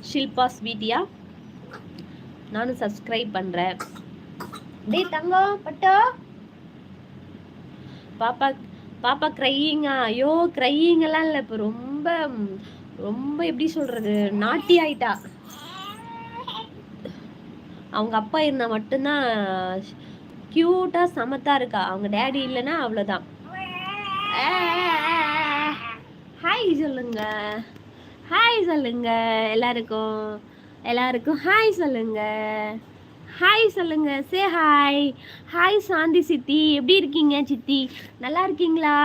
ஷில்பா ஸ்வீட்டியா, நானும் சப்ஸ்கிரைப் பண்றேன். டேய் தங்கம் பட்டோ, பாப்பா பாப்பா க்ரையிங்கா? ஐயோ க்ரையிங் எல்லாம் இல்லை, இப்போ ரொம்ப ரொம்ப எப்படி சொல்றது, நாட்டி ஆயிட்டா. அவங்க அப்பா இருந்தா மட்டும்தான் கியூட்டா சமத்தா இருக்கா. அவங்க டேடி இல்லைன்னா அவ்வளோதான். ஹாய் சொல்லுங்க, ஹாய் சொல்லுங்க எல்லாருக்கும், எல்லாருக்கும் ஹாய் சொல்லுங்க, ஹாய் சொல்லுங்க, சே ஹாய். ஹாய் சாந்தி சித்தி, எப்படி இருக்கீங்க சித்தி? நல்லா இருக்கீங்களா?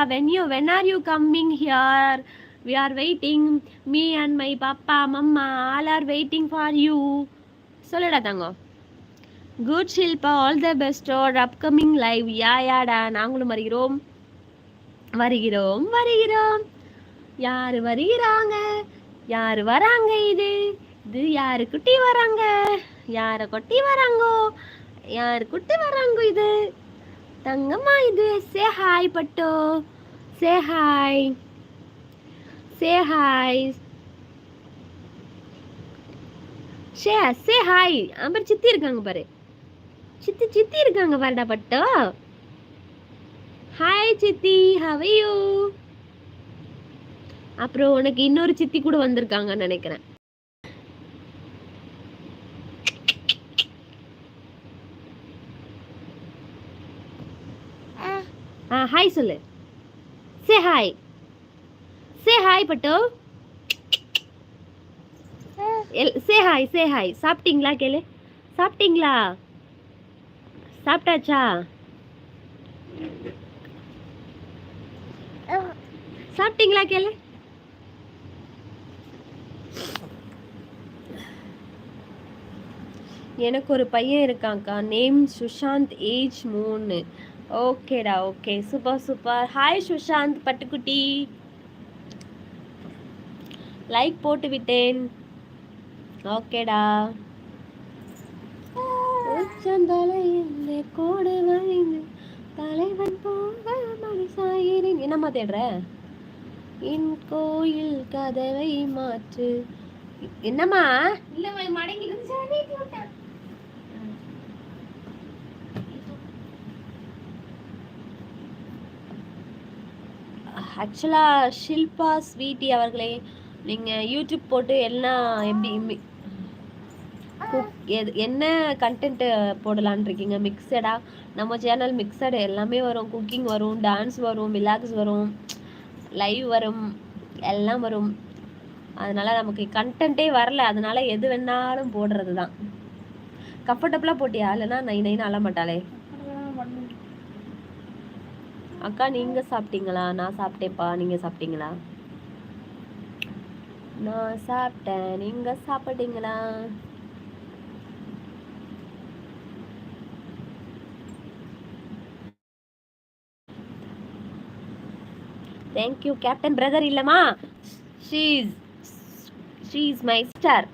when are you coming here? We are waiting, me and my papa mama all are waiting for you. சொல்லுடா தங்கம். Good Shilpa, all the best for upcoming live. யாடா, நாங்களும் வருகிறோம் வருகிறோம் வருகிறோம். யாரு வருகிறாங்க, யாரு வராங்க? இது இது யாரு குட்டி வராங்க, யார கொட்டி வராங்கோ, யாரு குட்டி வராங்கோ? இது தங்கம்மா. இது சே ஹாய் பட்டோ, say hi, say hi, say hi. அப்புறம் சித்தி இருக்காங்க பாரு, சித்தி சித்தி இருக்காங்க பாருடா பட்டோ. ஹாய் சித்தி, ஹவ் ஆர் யூ? அப்புறம் உனக்கு இன்னொரு சித்தி கூட வந்திருக்காங்கன்னு நினைக்கிறேன். ஹாய் சொல்லு, சே ஹாய், சே ஹாய் பட்டோ, சே ஹாய், சே ஹாய். சாப்பிட்டீங்களா கேளு, சாப்பிட்டீங்களா? சாப்பிட்டாச்சா? சாப்பிட்டீங்களா கேளு. எனக்கு ஒரு பையன் இருக்காங்க்கா, நேம் சுஷாந்த், ஏஜ் 3. ஓகேடா, okay, super super. Hi Sushant பட்டுக்குட்டி, லைக் போட்டு விட்டேன். ஓகேடா. கோடு வரைந்து தலைவன் போக மனசாயிரேன். என்னம்மா தேடுற? என் கோயில் கதவை மாற்று. என்னம்மா? ஆக்சுவலா ஷில்பா ஸ்வீட்டி அவர்களே, நீங்க யூடியூப் போட்டு எல்லாம் எப்படி என்ன கண்டென்ட் போடலான் இருக்கீங்க? மிக்சடா? நம்ம சேனல் மிக்சடு எல்லாமே வரும். குக்கிங் வரும், டான்ஸ் வரும், விலாக்ஸ் வரும், லைவ் வரும், எல்லாம் வரும். அதனால நமக்கு கண்டென்ட்டே வரல, அதனால எது வேணாலும் போடுறது தான். கம்ஃபர்டபுளா போட்டியா? இல்லைன்னா நைன்னு அழ மாட்டாளே. அக்கா நீங்க சாப்பிட்டீங்களா? நான் சாப்பிட்டேப்பா, நீங்க சாப்பிட்டீங்களா? நான் சாப்பிட்டேன், நீங்க சாப்பிட்டீங்களா? Thank you captain. பிரதர் இல்லைம்மா, ஷீ இஸ் மை சிஸ்டர்.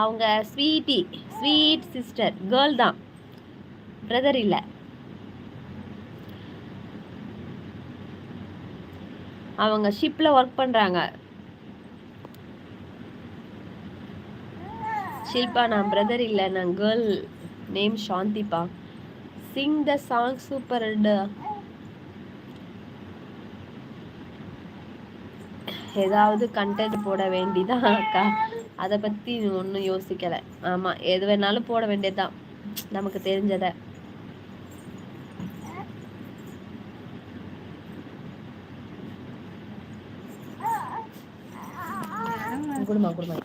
அவங்க ஸ்வீட்டி, ஸ்வீட் சிஸ்டர், கேர்ள் தான், பிரதர் இல்லை. அவங்க ஷிப்ல ஒர்க் பண்றாங்க. ஷில்பா, நான் பிரதர் இல்லை, நான் கேர்ள், நேம் சாந்திப்பா. Sing the song super. ஏதாவது கண்டென்ட் போட வேண்டிதான் அக்கா, அதை பத்தி ஒன்றும் யோசிக்கல. ஆமா, எது வேணாலும் போட வேண்டியதுதான், நமக்கு தெரிஞ்சத. குடுமா குடுமா.